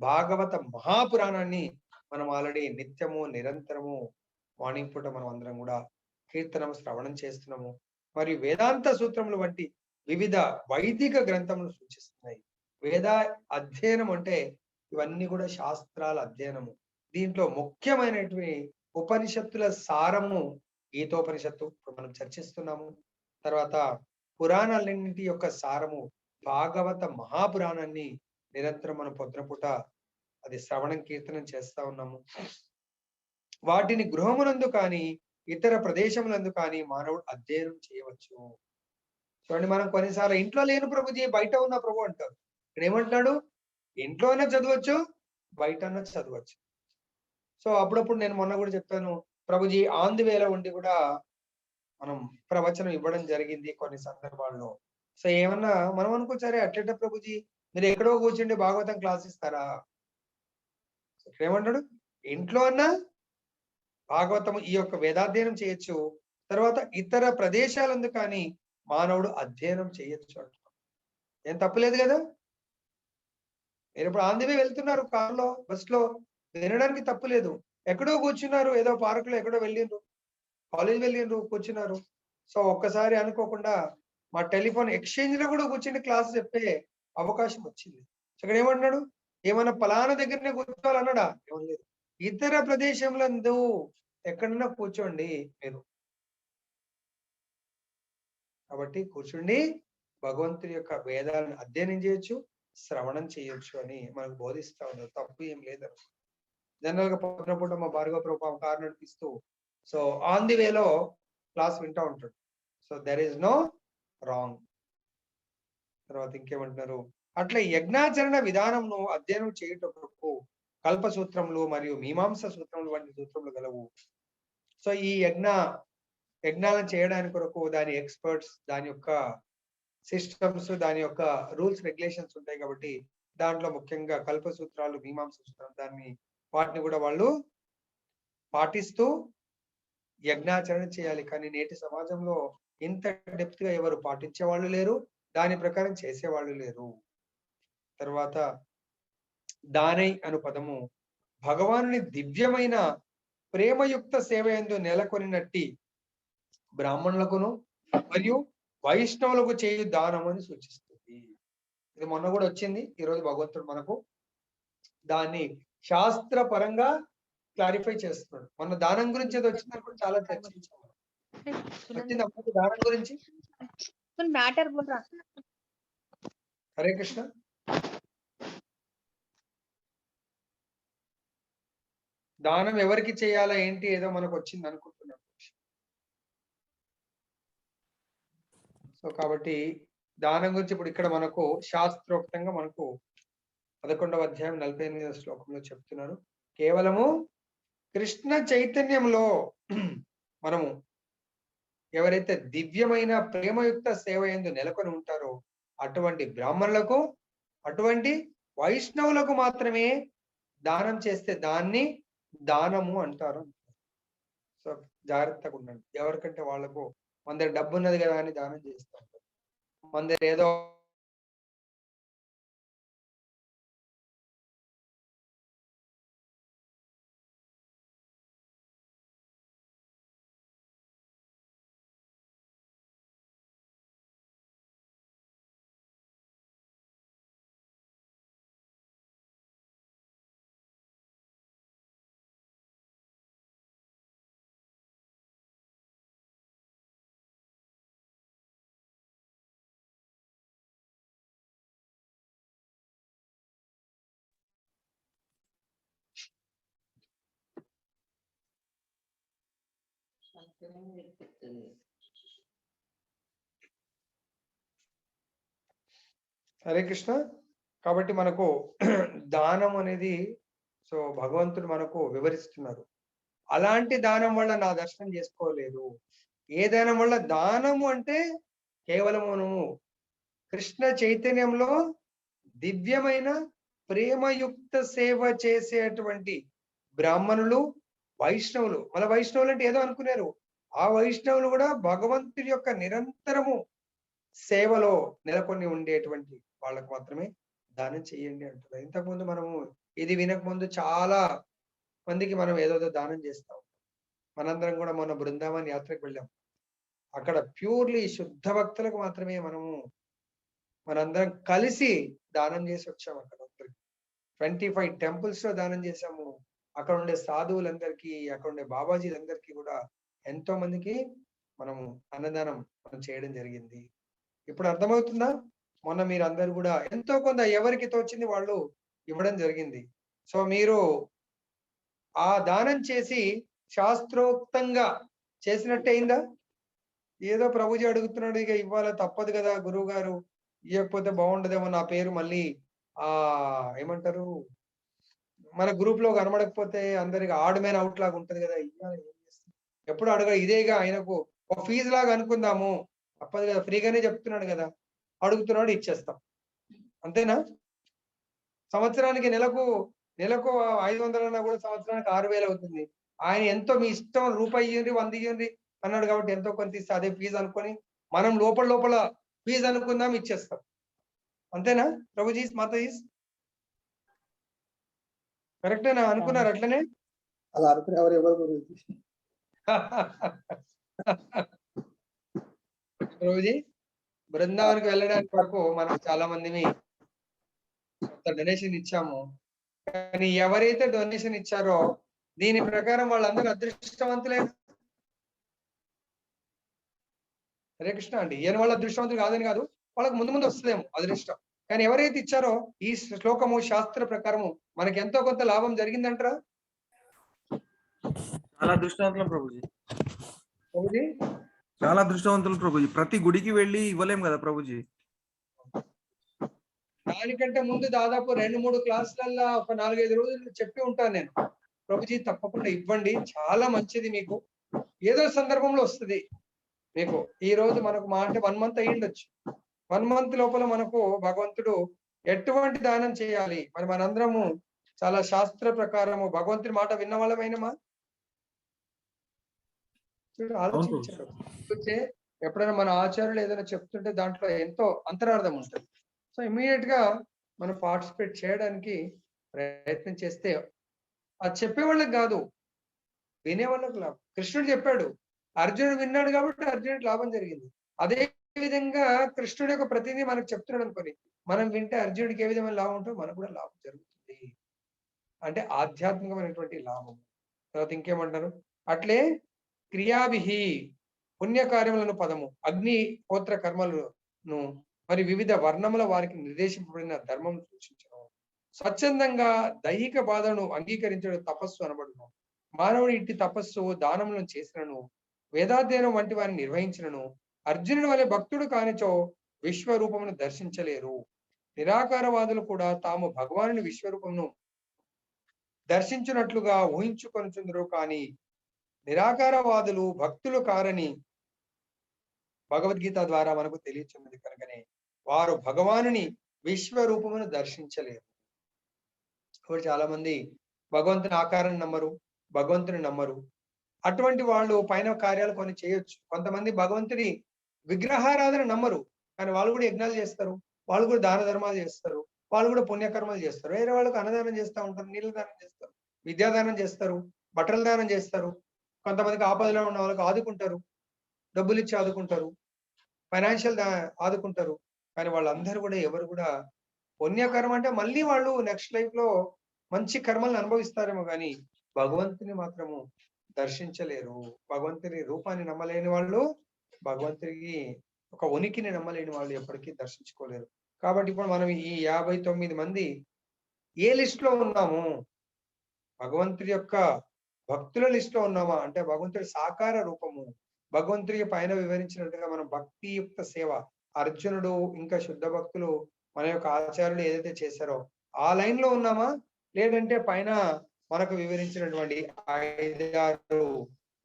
భాగవత మహాపురాణాన్ని మనం ఆల్రెడీ నిత్యము నిరంతరము మార్నింగ్ పూట మనం అందరం కూడా కీర్తనము శ్రవణం చేస్తున్నాము. మరియు వేదాంత సూత్రములు వంటి వివిధ వైదిక గ్రంథములు సూచిస్తున్నాయి. వేద అధ్యయనం అంటే ఇవన్నీ కూడా శాస్త్రాల అధ్యయనము. దీంట్లో ముఖ్యమైనటువంటి ఉపనిషత్తుల సారము గీతోపనిషత్తు మనం చర్చిస్తున్నాము. తర్వాత పురాణాలన్నింటి యొక్క సారము భాగవత మహాపురాణాన్ని నిరంతరం మనం పొద్దునపూట అది శ్రవణం కీర్తనం చేస్తా ఉన్నాము. వాటిని గృహమునందు కానీ ఇతర ప్రదేశములందు కానీ మానవుడు అధ్యయనం చేయవచ్చు. చూడండి, మనం కొన్నిసార్లు ఇంట్లో లేని ప్రభుజీ బయట ఉన్న ప్రభు అంటారు. ఇక్కడ ఏమంటున్నాడు, ఇంట్లోనే చదవచ్చు, బయట చదవచ్చు. సో అప్పుడప్పుడు నేను మొన్న కూడా చెప్పాను, ప్రభుజీ ఆన్ ది వేలో ఉండి కూడా మనం ప్రవచనం ఇవ్వడం జరిగింది కొన్ని సందర్భాల్లో. సో ఏమన్నా మనం అనుకోవచ్చారే అట్లెట ప్రభుజీ మీరు ఎక్కడో కూర్చుండి భాగవతం క్లాస్ ఇస్తారా? ఇక్కడ ఏమంటాడు, ఇంట్లో అన్నా భాగవతం ఈ యొక్క వేదాధ్యయనం చేయొచ్చు, తర్వాత ఇతర ప్రదేశాలందు కానీ మానవుడు అధ్యయనం చేయొచ్చు అంటున్నాడు. ఏం తప్పులేదు కదా. మీరు ఇప్పుడు ఆంధ్రవే వెళ్తున్నారు, కారులో, బస్సులో, వినడానికి తప్పులేదు. ఎక్కడో కూర్చున్నారు, ఏదో పార్కులో ఎక్కడో వెళ్ళిండ్రు, కాలేజ్ వెళ్ళిండ్రు, కూర్చున్నారు. సో ఒక్కసారి అనుకోకుండా మా టెలిఫోన్ ఎక్స్చేంజ్ లో కూడా కూర్చుని క్లాస్ చెప్పే అవకాశం వచ్చింది. ఇక్కడ ఏమంటున్నాడు, ఏమన్నా పలానా దగ్గరనే కూర్చోవాలన్నాడా? ఏమనలేదు. ఇతర ప్రదేశంలో ఎక్కడన్నా కూర్చోండి మీరు. కాబట్టి కూర్చుండి భగవంతుడి యొక్క వేదాలను అధ్యయనం చేయొచ్చు, శ్రవణం చేయొచ్చు అని మనకు బోధిస్తా ఉన్నారు. తప్పు ఏం లేదు. జనరల్ గా పొద్దునపూట మా భార్గవ ప్రభు కారు నడిపిస్తూ సో ఆన్ ది వేలో క్లాస్ వింటా ఉంటాడు. So there is no wrong. తర్వాత ఇంకేమంటున్నారు, అట్లా యజ్ఞాచరణ విధానంను అధ్యయనం చేయటకు కల్ప సూత్రములు మరియు మీమాంస సూత్రములు వంటి సూత్రములు గలవు. సో ఈ యజ్ఞాలను చేయడానికి కొరకు దాని ఎక్స్పర్ట్స్, దాని యొక్క సిస్టమ్స్, దాని యొక్క రూల్స్ రెగ్యులేషన్స్ ఉంటాయి కాబట్టి దాంట్లో ముఖ్యంగా కల్ప సూత్రాలు, మీమాంస సూత్రాలు వాటిని కూడా వాళ్ళు పాటిస్తూ యజ్ఞాచరణ చేయాలి. కానీ నేటి సమాజంలో ఇంత డెప్త్ గా ఎవరు పాటించే వాళ్ళు లేరు, దాని ప్రకారం చేసేవాళ్ళు లేరు. తర్వాత దానై అను పదము భగవానుని దివ్యమైన ప్రేమయుక్త సేవ యందు నెలకొనినట్టి బ్రాహ్మణులకును మరియు వైష్ణవులకు చేయు దానం అని సూచిస్తుంది. ఇది మొన్న కూడా వచ్చింది. ఈరోజు భగవంతుడు మనకు దాన్ని శాస్త్ర పరంగా క్లారిఫై చేస్తున్నాడు. మొన్న దానం గురించి ఏదో వచ్చినప్పుడు చాలా చర్చించాము. వచ్చింది అప్పుడు దానం గురించి. హరే కృష్ణ. దానం ఎవరికి చేయాలా ఏంటి ఏదో మనకు వచ్చింది అనుకుంటున్నాను. సో కాబట్టి దానం గురించి ఇప్పుడు ఇక్కడ మనకు శాస్త్రోక్తంగా మనకు 11వ అధ్యాయం 48వ శ్లోకంలో చెప్తున్నారు. కేవలము కృష్ణ చైతన్యంలో మనము ఎవరైతే దివ్యమైన ప్రేమయుక్త సేవ యందు నెలకొని ఉంటారో అటువంటి బ్రాహ్మణులకు, అటువంటి వైష్ణవులకు మాత్రమే దానం చేస్తే దాన్ని దానము అంటారు. సో జాగ్రత్తగా ఉండండి. ఎవరికంటే వాళ్ళకు మన దగ్గర డబ్బు ఉన్నది కదా అని దానం చేస్తూ ఉంటారు. మన దగ్గర ఏదో హరే కృష్ణ. కాబట్టి మనకు దానం అనేది సో భగవంతుడు మనకు వివరిస్తున్నారు. అలాంటి దానం వల్ల నా దర్శనం చేసుకోలేదు. ఏ దానం వల్ల? దానము అంటే కేవలం మనము కృష్ణ చైతన్యంలో దివ్యమైన ప్రేమయుక్త సేవ చేసేటువంటి బ్రాహ్మణులు, వైష్ణవులు. మన వైష్ణవులు అంటే ఏదో అనుకున్నారు. ఆ వైష్ణవులు కూడా భగవంతుడి యొక్క నిరంతరము సేవలో నెలకొని ఉండేటువంటి వాళ్ళకు మాత్రమే దానం చేయండి అంటారు. ఇంతకుముందు మనము ఇది వినక ముందు చాలా మందికి మనం ఏదో దానం చేస్తాం. మనందరం కూడా మొన్న బృందావన్ యాత్రకు వెళ్ళాం. అక్కడ ప్యూర్లీ శుద్ధ భక్తులకు మాత్రమే మనందరం కలిసి దానం చేసి వచ్చాము. అక్కడ 25 టెంపుల్స్ లో దానం చేశాము. అక్కడ ఉండే సాధువులందరికీ, అక్కడ ఉండే బాబాజీలందరికీ కూడా ఎంతో మందికి మనము అన్నదానం చేయడం జరిగింది. ఇప్పుడు అర్థమవుతుందా? మొన్న మీరు అందరు కూడా ఎంతో కొంత ఎవరికి తోచింది వాళ్ళు ఇవ్వడం జరిగింది. సో మీరు ఆ దానం చేసి శాస్త్రోక్తంగా చేసినట్టే అయిందా? ఏదో ప్రభుజీ అడుగుతున్నాడు, ఇక ఇవ్వాల తప్పదు కదా గురువు గారు, ఇవ్వకపోతే బాగుండదేమో, నా పేరు మళ్ళీ ఏమంటారు మన గ్రూప్ లో కనబడకపోతే అందరికి ఆడ్ మ్యాన్ అవుట్ లాగా ఉంటది కదా, ఎప్పుడు అడగ ఇదేగా ఆయనకు ఒక ఫీజు లాగా అనుకుందాము, తప్పదు కదా, ఫ్రీగానే చెప్తున్నాడు కదా, అడుగుతున్నాడు ఇచ్చేస్తాం, అంతేనా? సంవత్సరానికి నెలకు 500 అన్నా కూడా సంవత్సరానికి 6000 అవుతుంది. ఆయన ఎంతో మీ ఇష్టం, రూపాయి ఇవ్వండి 100 ఇవ్వండి అన్నాడు కాబట్టి ఎంతో కొంత ఇస్తే అదే ఫీజు అనుకొని మనం లోపల ఫీజు అనుకుందాం, ఇచ్చేస్తాం, అంతేనా ప్రభుజీ మాతాజీస్? కరెక్టేనా? అనుకున్నారు అట్లనే? అలా అనుకునే ఎవరు గురించి ప్రభుజీ బృందావనికి వెళ్ళడానికి వరకు మనం చాలా మందిని డొనేషన్ ఇచ్చాము. కానీ ఎవరైతే డొనేషన్ ఇచ్చారో దీని ప్రకారం వాళ్ళందరూ అదృష్టవంతులే. హరే కృష్ణ అండి. ఈయన వాళ్ళ అదృష్టవంతులు కాదని కాదు, వాళ్ళకి ముందు వస్తుందేమో అదృష్టం. కానీ ఎవరైతే ఇచ్చారో ఈ శ్లోకము శాస్త్ర ప్రకారము మనకి ఎంతో కొంత లాభం జరిగిందంటారా? చాలా అదృష్టవంతులు ప్రభుజీ. ప్రభుజీ చాలా అదృష్టవంతులు ప్రభుజీ. ప్రతి గుడికి వెళ్ళి ఇవ్వలేం కదా ప్రభుజీ. దానికంటే ముందు దాదాపు 2-3 క్లాసులల్లో ఒక 4-5 రోజులు చెప్పి ఉంటాను నేను, ప్రభుజీ తప్పకుండా ఇవ్వండి, చాలా మంచిది మీకు, ఏదో సందర్భంలో వస్తుంది మీకు. ఈ రోజు మనకు మా అంటే 1 month అయ్యిండొచ్చు. 1 month లోపల మనకు భగవంతుడు ఎటువంటి దానం చేయాలి, మరి మనందరము చాలా శాస్త్ర ప్రకారము భగవంతుడి మాట విన్న వాళ్ళమైనమా? చూడు, ఆలోచించారు. చూస్తే ఎప్పుడైనా మన ఆచార్యులు ఏదైనా చెప్తుంటే దాంట్లో ఎంతో అంతరార్థం ఉంటుంది. సో ఇమీడియట్ గా మనం పార్టిసిపేట్ చేయడానికి ప్రయత్నం చేస్తే అది చెప్పేవాళ్ళకి కాదు, వినేవాళ్ళకి లాభం. కృష్ణుడు చెప్పాడు, అర్జునుడు విన్నాడు కాబట్టి అర్జునుడికి లాభం జరిగింది. అదే విధంగా కృష్ణుడి యొక్క ప్రతినిధి మనకు చెప్తున్నాడు అనుకోని మనం వింటే అర్జునుడికి ఏ విధమైన లాభం ఉంటుందో మనకు కూడా లాభం జరుగుతుంది. అంటే ఆధ్యాత్మికమైనటువంటి లాభం. తర్వాత ఇంకేమంటారు, అట్లే క్రియాభిహి పుణ్యకార్యములను పదము, అగ్ని హోత్ర కర్మలను మరి వివిధ వర్ణముల వారికి నిర్దేశింపబడిన ధర్మం సూచించడం, స్వచ్ఛందంగా దైహిక బాధను అంగీకరించడం తపస్సు అనబడును. మానవుడు ఇట్టి తపస్సు దానములను చేసినను, వేదాధ్యయనం వంటి వారిని నిర్వహించినను అర్జునుడి వలె భక్తుడు కానిచో విశ్వరూపమును దర్శించలేరు. నిరాకారవాదులు కూడా తాము భగవానుని విశ్వరూపమును దర్శించున్నట్లుగా ఊహించుకొనుచుందరు, కానీ నిరాకారవాదులు భక్తులు కారని భగవద్గీత ద్వారా మనకు తెలియచున్నది కనుకనే వారు భగవానుని విశ్వరూపమును దర్శించలేరు. ఇప్పుడు చాలా మంది భగవంతుని ఆకారాన్ని నమ్మరు, భగవంతుని నమ్మరు. అటువంటి వాళ్ళు పైన కార్యాలు కొన్ని చేయొచ్చు. కొంతమంది భగవంతుని విగ్రహారాధన నమ్మరు, కానీ వాళ్ళు కూడా యజ్ఞాలు చేస్తారు, వాళ్ళు కూడా దాన ధర్మాలు చేస్తారు, వాళ్ళు కూడా పుణ్యకర్మలు చేస్తారు. వేరే వాళ్ళకు అన్నదానం చేస్తూ ఉంటారు, నీళ్ళ దానం చేస్తారు, విద్యాదానం చేస్తారు, బట్టల దానం చేస్తారు. కొంతమందికి ఆపదలో ఉన్న వాళ్ళకి ఆదుకుంటారు, డబ్బులు ఇచ్చి ఆదుకుంటారు, ఫైనాన్షియల్ ఆదుకుంటారు. కానీ వాళ్ళందరూ కూడా ఎవరు కూడా పుణ్యకర్మ అంటే మళ్ళీ వాళ్ళు నెక్స్ట్ లైఫ్ లో మంచి కర్మలను అనుభవిస్తారేమో, కానీ భగవంతుని మాత్రము దర్శించలేరు. భగవంతుని రూపాన్ని నమ్మలేని వాళ్ళు, భగవంతుడికి ఒక ఉనికిని నమ్మలేని వాళ్ళు ఎప్పటికీ దర్శించుకోలేరు. కాబట్టి ఇప్పుడు మనం ఈ 59 మంది ఏ లిస్ట్ లో ఉన్నాము? భగవంతుడి యొక్క భక్తుల లిస్ట్ లో ఉన్నామా అంటే భగవంతుడి సాకార రూపము, భగవంతుడికి పైన వివరించినట్టుగా మనం భక్తియుక్త సేవ, అర్జునుడు ఇంకా శుద్ధ భక్తులు మన యొక్క ఆచార్యులు ఏదైతే చేశారో ఆ లైన్ లో ఉన్నామా, లేదంటే పైన మనకు వివరించినటువంటి 5-6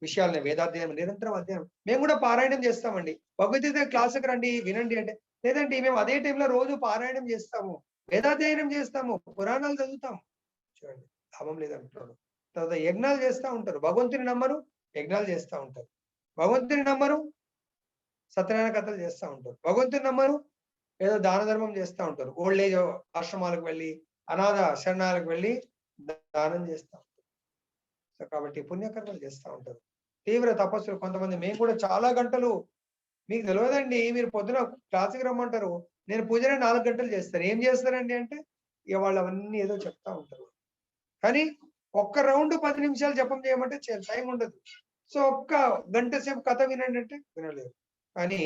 విషయాలని వేదాధ్యయనం, నిరంతరం అధ్యయనం. మేము కూడా పారాయణం చేస్తామండి, భగవద్గీత క్లాసుకు రండి వినండి అంటే, లేదంటే మేము అదే టైంలో రోజు పారాయణం చేస్తాము, వేదాధ్యయనం చేస్తాము, పురాణాలు చదువుతాము, చూడండి లాభం లేదంటున్నాడు. తర్వాత యజ్ఞాలు చేస్తూ ఉంటారు, భగవంతుని నమ్మరు, యజ్ఞాలు చేస్తూ ఉంటారు. భగవంతుని నమ్మరు, సత్యనారాయణ కథలు చేస్తూ ఉంటారు. భగవంతుని నమ్మరు, ఏదో దాన ధర్మం చేస్తూ ఉంటారు, ఓల్డ్ ఏజ్ ఆశ్రమాలకు వెళ్ళి, అనాథ శరణాలకు వెళ్ళి దానం చేస్తూ ఉంటారు. సో కాబట్టి పుణ్యకర్మలు చేస్తూ ఉంటారు, తీవ్ర తపస్సులు. కొంతమంది మేము కూడా చాలా గంటలు, మీకు తెలియదండి, మీరు పొద్దున క్లాసుకి రమ్మంటారు, నేను పూజనే 4 గంటలు చేస్తాను. ఏం చేస్తారండి అంటే ఇక వాళ్ళు అవన్నీ ఏదో చెప్తా ఉంటారు, కానీ ఒక్క రౌండ్ 10 నిమిషాలు జపం చేయమంటే టైం ఉండదు. సో ఒక్క గంట సేపు కథ వినండి అంటే వినలేరు. కానీ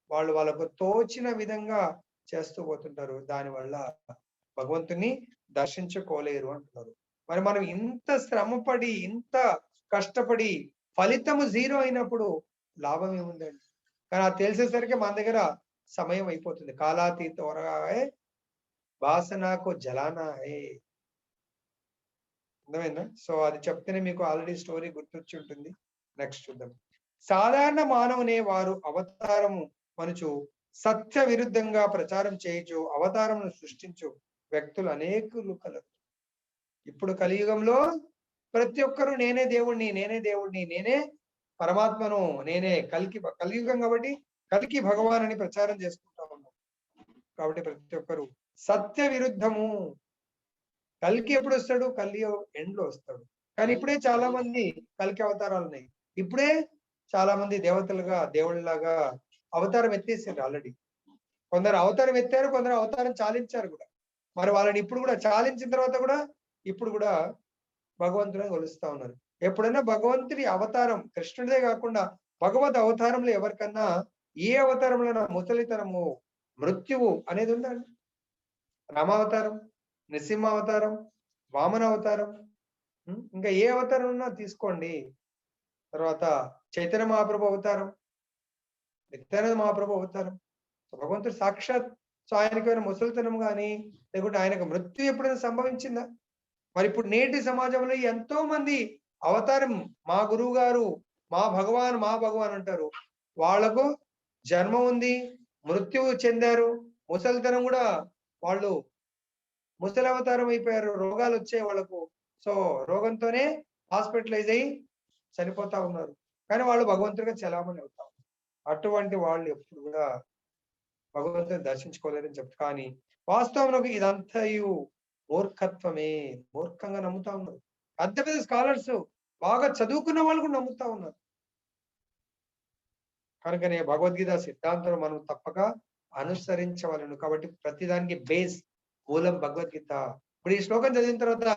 వాళ్ళు వాళ్ళకు తోచిన విధంగా చేస్తూ పోతుంటారు, దానివల్ల భగవంతుని దర్శించుకోలేరు అంటున్నారు. మరి మనం ఇంత శ్రమపడి, ఇంత కష్టపడి ఫలితము 0 అయినప్పుడు లాభం ఏముందండి? కానీ అది తెలిసేసరికి మన దగ్గర సమయం అయిపోతుంది. కాలాతీత త్వరగా వాసనకు జలానా హే. అర్థమైందా? సో అది చెప్తేనే మీకు ఆల్రెడీ స్టోరీ గుర్తొచ్చి ఉంటుంది. నెక్స్ట్ చూద్దాం. సాధారణ మానవునే వారు అవతారము మనుచు సత్య విరుద్ధంగా ప్రచారం చేయొచ్చు అవతారమును సృష్టించు వ్యక్తులు అనేకులు కలరు. ఇప్పుడు కలియుగంలో ప్రతి ఒక్కరూ నేనే దేవుణ్ణి, నేనే దేవుణ్ణి, నేనే పరమాత్మను, నేనే కలియుగం కాబట్టి కలికి భగవాన్ అని ప్రచారం చేసుకుంటా ఉన్నాం. కాబట్టి ప్రతి ఒక్కరు సత్య విరుద్ధము. కల్కి ఎప్పుడు వస్తాడు? కలి ఎండ్ లో వస్తాడు. కానీ ఇప్పుడే చాలా మంది కల్కి అవతారాలు ఉన్నాయి. ఇప్పుడే చాలా మంది దేవతలుగా, దేవుళ్ళలాగా అవతారం ఎత్తేసారు ఆల్రెడీ. కొందరు అవతారం ఎత్తారు, కొందరు అవతారం చాలించారు కూడా. మరి వాళ్ళని ఇప్పుడు కూడా చాలించిన తర్వాత కూడా ఇప్పుడు కూడా భగవంతుని కొలుస్తా ఉన్నారు. ఎప్పుడైనా భగవంతుడి అవతారం కృష్ణుడిదే కాకుండా భగవద్ అవతారంలో ఎవరికన్నా ఏ అవతారంలో ముసలితనము, మృత్యువు అనేది ఉందండి? రామావతారం, నృసింహ అవతారం, వామన అవతారం, ఇంకా ఏ అవతారం ఉన్నా తీసుకోండి. తర్వాత చైతన్య మహాప్రభు అవతారం, నిత్యానంద మహాప్రభు అవతారం. భగవంతుడు సాక్షాత్. సో ఆయనకైనా ముసలితనం కానీ లేకుంటే ఆయనకు మృత్యు ఎప్పుడైనా సంభవించిందా? మరి ఇప్పుడు నేటి సమాజంలో ఎంతో మంది అవతారం, మా గురువు గారు మా భగవాన్ అంటారు. వాళ్లకు జన్మ ఉంది, మృత్యువు చెందారు, ముసలితనం కూడా వాళ్ళు ముసలి అవతారం అయిపోయారు, రోగాలు వచ్చాయి వాళ్ళకు. సో రోగంతోనే హాస్పిటలైజ్ అయ్యి చనిపోతా ఉన్నారు. కానీ వాళ్ళు భగవంతుడిగా చలామణి అవుతారు. అటువంటి వాళ్ళు ఎప్పుడు కూడా భగవంతుని దర్శించుకోలేదని చెప్తారు. కానీ వాస్తవంలో ఇదంతయు మూర్ఖత్వమే. మూర్ఖంగా నమ్ముతా ఉన్నారు. పెద్ద పెద్ద స్కాలర్స్, బాగా చదువుకున్న వాళ్ళు కూడా నమ్ముతా ఉన్నారు. కనుకనే భగవద్గీత సిద్ధాంతం మనం తప్పక అనుసరించవలను. కాబట్టి ప్రతిదానికి బేస్, మూలం భగవద్గీత. ఇప్పుడు ఈ శ్లోకం చదివిన తర్వాత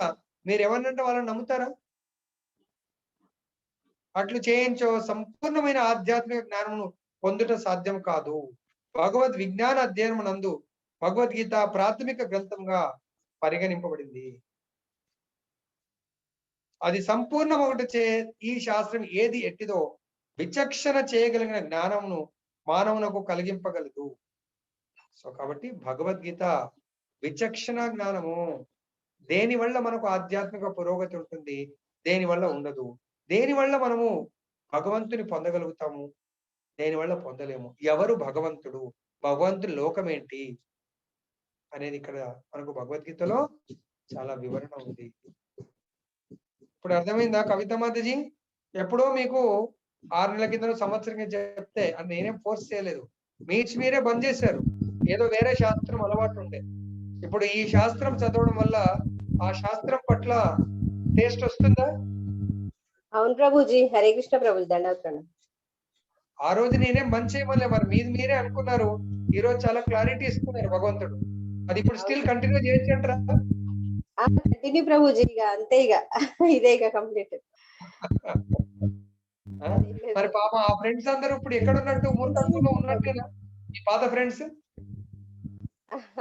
మీరు ఎవరినంటే వాళ్ళని నమ్ముతారా? అట్లు చేయించో సంపూర్ణమైన ఆధ్యాత్మిక జ్ఞానమును పొందుట సాధ్యం కాదు. భగవద్ విజ్ఞాన అధ్యయనం నందు భగవద్గీత ప్రాథమిక గ్రంథంగా పరిగణింపబడింది. అది సంపూర్ణం ఒకటి ఈ శాస్త్రం ఏది ఎట్టిదో విచక్షణ చేయగలిగిన జ్ఞానమును మానవునకు కలిగింపగలదు. సో కాబట్టి భగవద్గీత విచక్షణ జ్ఞానము. దేని వల్ల మనకు ఆధ్యాత్మిక పురోగతి ఉంటుంది, దేని వల్ల ఉండదు. దేని వల్ల మనము భగవంతుని పొందగలుగుతాము, దేని వల్ల పొందలేము. ఎవరు భగవంతుడు, భగవంతుని లోకం ఏంటి అనేది ఇక్కడ మనకు భగవద్గీతలో చాలా వివరణ ఉంది. ఇప్పుడు అర్థమైందా కవిత మాతజీ? ఎప్పుడో మీకు 6 నెలల కింద, సంవత్సరం కింద చెప్తే అది నేనేం ఫోర్స్ చేయలేదు, మీరే బంద్ చేశారు. ఏదో వేరే శాస్త్రం అలవాటు ఉండే. ఇప్పుడు ఈ శాస్త్రం చదవడం వల్ల ఆ శాస్త్రం పట్ల టేస్ట్ వస్తుందా? అవును ప్రభుజీ. హరే కృష్ణ ప్రభుజీ. దండవత్రం. ఆ రోజు నేనేం బంద్ చేయమలే, మరి మీరే అనుకున్నారు. ఈ రోజు చాలా క్లారిటీ ఇస్తున్నారు భగవంతుడు. అది ఇప్పుడు స్టిల్ కంటిన్యూ చేయొచ్చు అంటారా? కంటిన్యూ ప్రభుజీ. ఇక అంతే, ఇక ఇదే ఇక కంప్లీట్. మరి పాప ఆ ఫ్రెండ్స్ అందరూ ఇప్పుడు ఎక్కడ ఉన్నట్టు, మూర్ఖంలో ఉన్నట్టేనా ఈ పాత ఫ్రెండ్స్?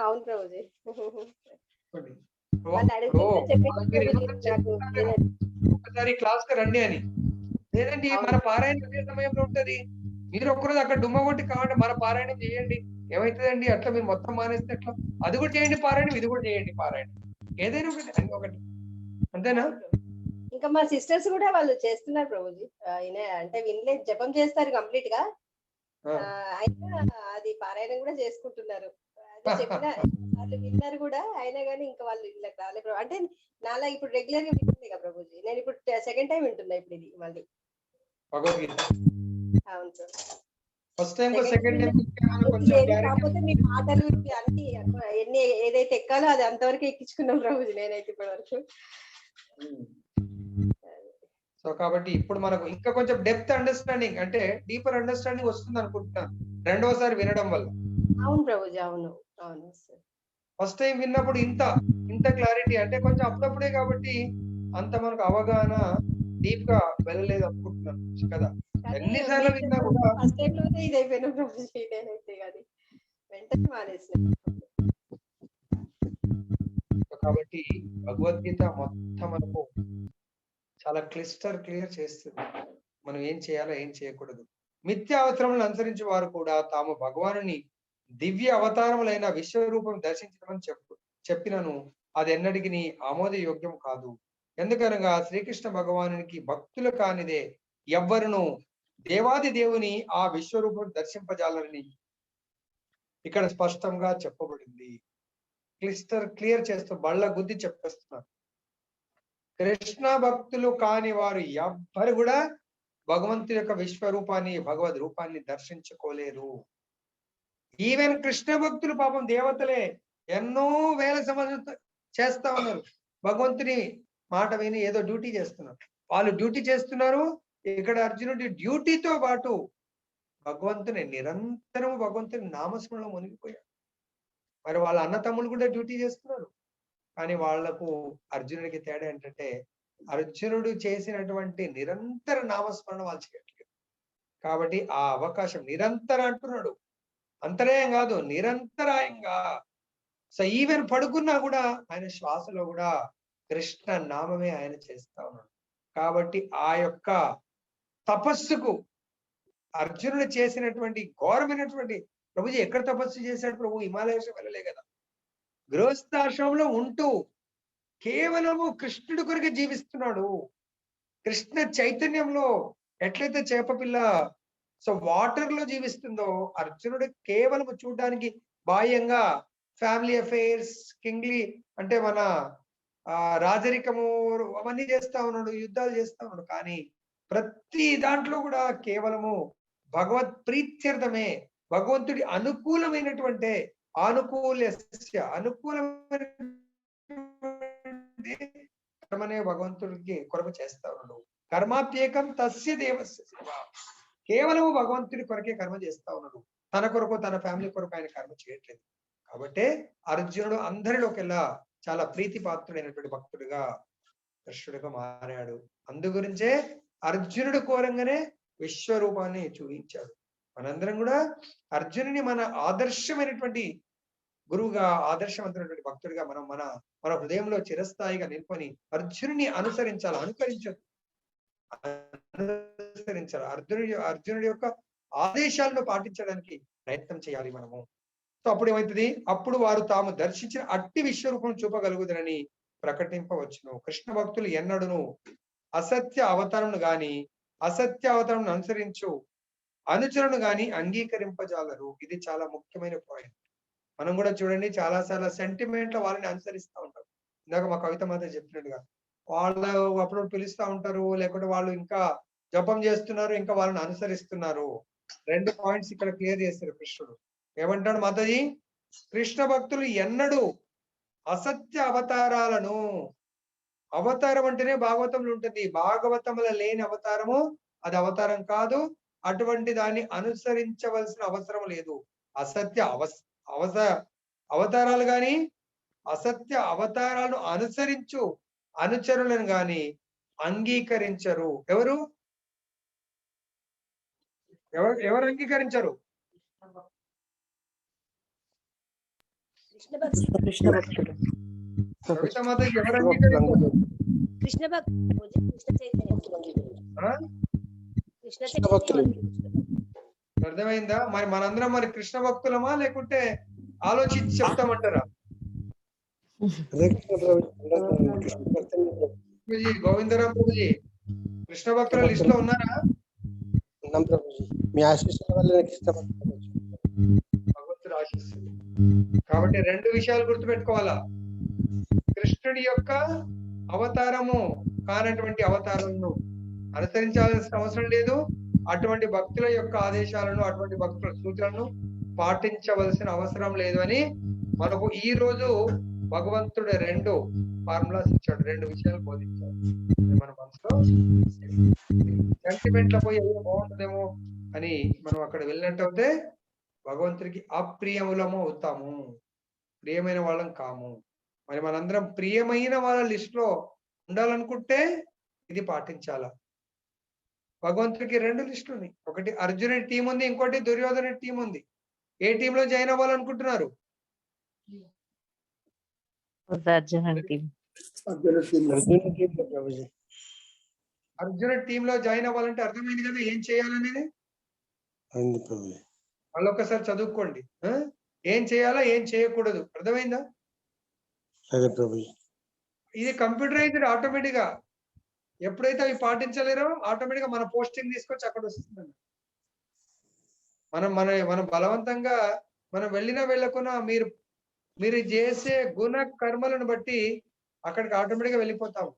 అవును ప్రభుజీ. ఒకసారి క్లాస్ కి రండి అని. లేదండి మన పారాయణం అదే సమయంలో ఉంటది, మీరు ఒక్కరోజు అక్కడ డుమ్మ కొట్టి కావండి మన పారాయణం చేయండి, ఏమైతుందండి? అట్లా మీరు మొత్తం మానేస్తే ఎట్లా? అది కూడా చేయండి పారాయణం, ఇది కూడా చేయండి పారాయణం, ఏదైనా ఒకటి అన్ని ఒకటి, అంతేనా? ఇంకా మా సిస్టర్స్ కూడా వాళ్ళు చేస్తున్నారు ప్రభుజీ. అంటే వినలేదు, జపం చేస్తారు కంప్లీట్ గా. అయినా అది పారాయణం కూడా చేసుకుంటున్నారు. అదే చెప్పిన వాళ్ళు విన్నారు కూడా, అయినా కానీ ఇంకా వాళ్ళు ఇళ్ళకి రాలేదు. అంటే నాలా ఇప్పుడు రెగ్యులర్ గా వింటుంది కదా ప్రభుజీ. నేను ఇప్పుడు సెకండ్ టైం వింటున్నా ఇప్పుడు ఇది మళ్ళీ భగవద్గీత. అవును sir. First time second time కాకపోతే మీ మాటలు అన్ని ఎన్ని ఏదైతే ఎక్కాలో అది అంతవరకు ఎక్కించుకున్నాం ప్రభుజీ నేనైతే ఇప్పటి వరకు. సో కాబట్టి ఇప్పుడు మనకు ఇంకా కొంచెం డెప్త్ అండర్స్టాండింగ్, అంటే డీపర్ అండర్స్టాండింగ్ వస్తుంది అనుకుంటున్నాను రెండోసారి వినడం వల్ల. అవును ప్రభుజీ. అవును అవును సార్. ఫస్ట్ టైం విన్నప్పుడు ఇంత క్లారిటీ, అంటే కొంచెం అప్పుడప్పుడే కాబట్టి అంత మనకు అవగాహన డీప్ గా వెళ్ళలేదు అనుకుంటున్నాను కదా. ఎన్నిసార్లు విన్నా కూడా ఫస్ట్ టైం లోనే ఇది అయిపోయినా ప్రభుజీ నేనైతే అది వెంటనే మానేసిన. కాబట్టి భగవద్గీత మొత్తం మనకు చాలా క్లియర్ చేస్తుంది మనం ఏం చేయాలో ఏం చేయకూడదు. మిథ్యా అవసరములను అనుసరించి వారు కూడా తాము భగవానుని దివ్య అవతారములైన విశ్వరూపం దర్శించమని చెప్పినను అది ఎన్నటికి ఆమోదయోగ్యం కాదు. ఎందుకనగా శ్రీకృష్ణ భగవానునికి భక్తులు కానిదే ఎవ్వరును దేవాది దేవుని ఆ విశ్వరూపం దర్శింపజాలని ఇక్కడ స్పష్టంగా చెప్పబడింది. క్లియర్ చేస్తూ బళ్ళ గుద్ది చెప్పేస్తున్నారు. కృష్ణ భక్తులు కాని వారు ఎవ్వరు కూడా భగవంతుడి యొక్క విశ్వరూపాన్ని, భగవద్ రూపాన్ని దర్శించుకోలేరు. ఈవెన్ కృష్ణ భక్తులు పాపం దేవతలే ఎన్నో వేల సంవత్సరాలు చేస్తా ఉన్నారు, భగవంతుని మాట విని ఏదో డ్యూటీ చేస్తున్నారు. వాళ్ళు డ్యూటీ చేస్తున్నారు. ఇక్కడ అర్జునుడి డ్యూటీతో పాటు భగవంతుని నిరంతరం భగవంతుని నామస్మరణలో మునిగిపోయారు. మరి వాళ్ళ అన్న తమ్ముళ్ళు కూడా డ్యూటీ చేస్తున్నారు. కానీ వాళ్లకు అర్జునుడికి తేడా ఏంటంటే అర్జునుడు చేసినటువంటి నిరంతర నామస్మరణ వాళ్ళు చేయట్లేదు. కాబట్టి ఆ అవకాశం నిరంతరం అంటున్నాడు, అంతరాయం కాదు నిరంతరాయంగా. సో ఈవెన్ పడుకున్నా కూడా ఆయన శ్వాసలో కూడా కృష్ణ నామమే ఆయన చేస్తా ఉన్నాడు. కాబట్టి ఆ యొక్క తపస్సుకు అర్జునుడు చేసినటువంటి ఘోరమైనటువంటి, ప్రభుజీ ఎక్కడ తపస్సు చేశాడు ప్రభు? హిమాలయాస్ వెళ్ళలే కదా, గృహస్థాశ్రమంలో ఉంటూ కేవలము కృష్ణుడి కొరకు జీవిస్తున్నాడు. కృష్ణ చైతన్యంలో ఎట్లయితే చేపపిల్ల సో వాటర్ లో జీవిస్తుందో, అర్జునుడు కేవలం చూడడానికి బాహ్యంగా ఫ్యామిలీ అఫైర్స్, కింగ్లీ అంటే మన రాజరికము అవన్నీ చేస్తా ఉన్నాడు, యుద్ధాలు చేస్తా ఉన్నాడు. కానీ ప్రతి దాంట్లో కూడా కేవలము భగవత్ ప్రీత్యర్థమే, భగవంతుడి అనుకూలమైనటువంటి అనుకూలమైన కర్మనే భగవంతుడికి కొరకు చేస్తా ఉన్నాడు. కర్మాప్యేకం తస్య దేవస్య సేవ. కేవలము భగవంతుడి కొరకే కర్మ చేస్తా ఉన్నాడు, తన కొరకు తన ఫ్యామిలీ కొరకు ఆయన కర్మ చేయట్లేదు. కాబట్టి అర్జునుడు అందరిలోకెల్లా చాలా ప్రీతిపాత్రుడైనటువంటి భక్తుడిగా కృష్ణుడిగా మారాడు. అందు గురించే అర్జునుడు కోరంగానే విశ్వరూపాన్ని చూపించాడు. మనందరం కూడా అర్జునుని మన ఆదర్శమైనటువంటి గురువుగా, ఆదర్శవంతమైనటువంటి భక్తుడిగా మనం మన మన హృదయంలో చిరస్థాయిగా నిలుపుకొని అర్జునుని అనుసరించాలి. అర్జునుడి యొక్క ఆదేశాలను పాటించడానికి ప్రయత్నం చేయాలి మనము. సో అప్పుడు ఏమవుతుంది, అప్పుడు వారు తాము దర్శించిన అట్టి విశ్వరూపం చూపగలుగుదరని ప్రకటింపవచ్చును. కృష్ణ భక్తులు ఎన్నడూను అసత్య అవతారమును గాని అసత్య అవతారమును అనుచరును గాని అంగీకరింపజాలరు. ఇది చాలా ముఖ్యమైన పాయింట్. మనం కూడా చూడండి, చాలా సెంటిమెంట్ల వాళ్ళని అనుసరిస్తూ ఉంటాం. ఇందాక మా కవిత మాత చెప్పినట్టుగా వాళ్ళు అప్పుడు పిలుస్తూ ఉంటారు, లేకుంటే వాళ్ళు ఇంకా జపం చేస్తున్నారు, ఇంకా వాళ్ళని అనుసరిస్తున్నారు. 2 పాయింట్స్ ఇక్కడ క్లియర్ చేస్తారు కృష్ణుడు. ఏమంటాడు మాతాజీ, కృష్ణ భక్తులు ఎన్నడూ అసత్య అవతారాలను, అవతారం అంటేనే భాగవతంలో ఉంటుంది, భాగవతంలో లేని అవతారము అది అవతారం కాదు, అటువంటి దాన్ని అనుసరించవలసిన అవసరం లేదు. అసత్య అవతారాలు గాని అసత్య అవతారాలను అనుసరించు అనుచరులను గాని అంగీకరించరు. ఎవరు అంగీకరించరు? కృష్ణ భక్తులు. కవిత మాత ఎవరు అంగీకరించరు? కృష్ణ భక్తులు, కృష్ణ భక్తులు. అర్థమైందా? మరి మనందరం మరి కృష్ణ భక్తులమా, లేకుంటే ఆలోచించి చెప్తామంటారా? గోవిందరాం ప్రభుజీ, కృష్ణ భక్తుల లిస్ట్ లో ఉన్నారా? ఉన్నాం ప్రభుజీ, మీ ఆశీస్సుల వల్ల కృష్ణ భక్తులు. భగవంతుడు ఆశిస్తుంది. కాబట్టి 2 విషయాలు గుర్తుపెట్టుకోవాలా. కృష్ణుడి యొక్క అవతారము కానటువంటి అవతారాలను అనుసరించాల్సిన అవసరం లేదు, అటువంటి భక్తుల యొక్క ఆదేశాలను, అటువంటి భక్తుల సూచనలను పాటించవలసిన అవసరం లేదు అని మనకు ఈ రోజు భగవంతుడు 2 ఫార్ములాస్ ఇచ్చాడు, 2 విషయాలు బోధించాడు. మన మనసులో సెంటిమెంట్ లో పోయి ఏదో బాగుంటుందేమో అని మనం అక్కడ వెళ్ళినట్టయితే భగవంతుడికి అప్రియములము అవుతాము, ప్రియమైన వాళ్ళం కాము. మరి మనందరం ప్రియమైన వాళ్ళ లిస్ట్ లో ఉండాలనుకుంటే ఇది పాటించాలా. భగవంతుడికి 2 లిస్టులు ఉన్నాయి, ఒకటి అర్జునుడి టీం ఉంది, ఇంకోటి దుర్యోధన టీం ఉంది. ఏ టీమ్ లో జాయిన్ అవ్వాలనుకుంటున్నారు? అర్జున టీమ్ లో జాయిన్ అవ్వాలంటే అర్థమైంది కదా ఏం చేయాలనేది. మళ్ళొకసారి చదువుకోండి, ఏం చేయాలా ఏం చేయకూడదు, అర్థమైందా? ఇది కంప్యూటరైజ్డ్ ఆటోమేటిక్ గా. ఎప్పుడైతే అవి పాటించలేరో ఆటోమేటిక్ గా మన పోస్టింగ్ తీసుకొచ్చి అక్కడ వస్తుంది. మనం బలవంతంగా మనం వెళ్ళినా వెళ్ళకున్నా మీరు చేసే గుణ కర్మలను బట్టి అక్కడికి ఆటోమేటిక్ గా వెళ్ళిపోతాము.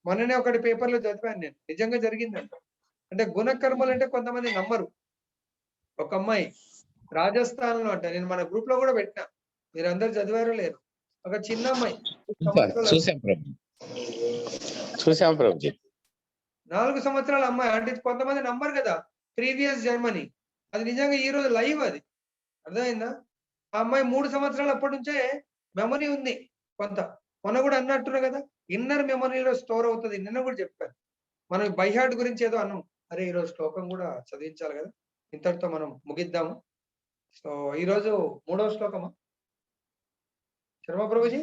మొన్ననే ఒకటి పేపర్లో చదివాను నేను, నిజంగా జరిగిందంట. అంటే గుణ కర్మలు అంటే కొంతమంది నమ్మరు. ఒక అమ్మాయి రాజస్థాన్ లో అంట, నేను మన గ్రూప్ లో కూడా పెట్టినా, మీరు అందరు చదివారో లేరు. ఒక చిన్న అమ్మాయి 4 సంవత్సరాల అమ్మాయి. అంటే కొంతమంది నమ్మరు కదా ప్రీవియస్ జర్మనీ, అది నిజంగా ఈ రోజు లైవ్ అది, అర్థమైందా? ఆ అమ్మాయి 3 సంవత్సరాలు అప్పటి నుంచే మెమరీ ఉంది కొంత. మొన్న కూడా అన్నట్టున్నా కదా, ఇన్నర్ మెమరీలో స్టోర్ అవుతుంది. నిన్న కూడా చెప్పాను, మనం బైహార్ట్ గురించి ఏదో అన్నాం. అరే ఈరోజు శ్లోకం కూడా చదివించాలి కదా, ఇంతటితో మనం ముగిద్దాము. సో ఈరోజు 3వ శ్లోకమా శర్మ ప్రభుజీ?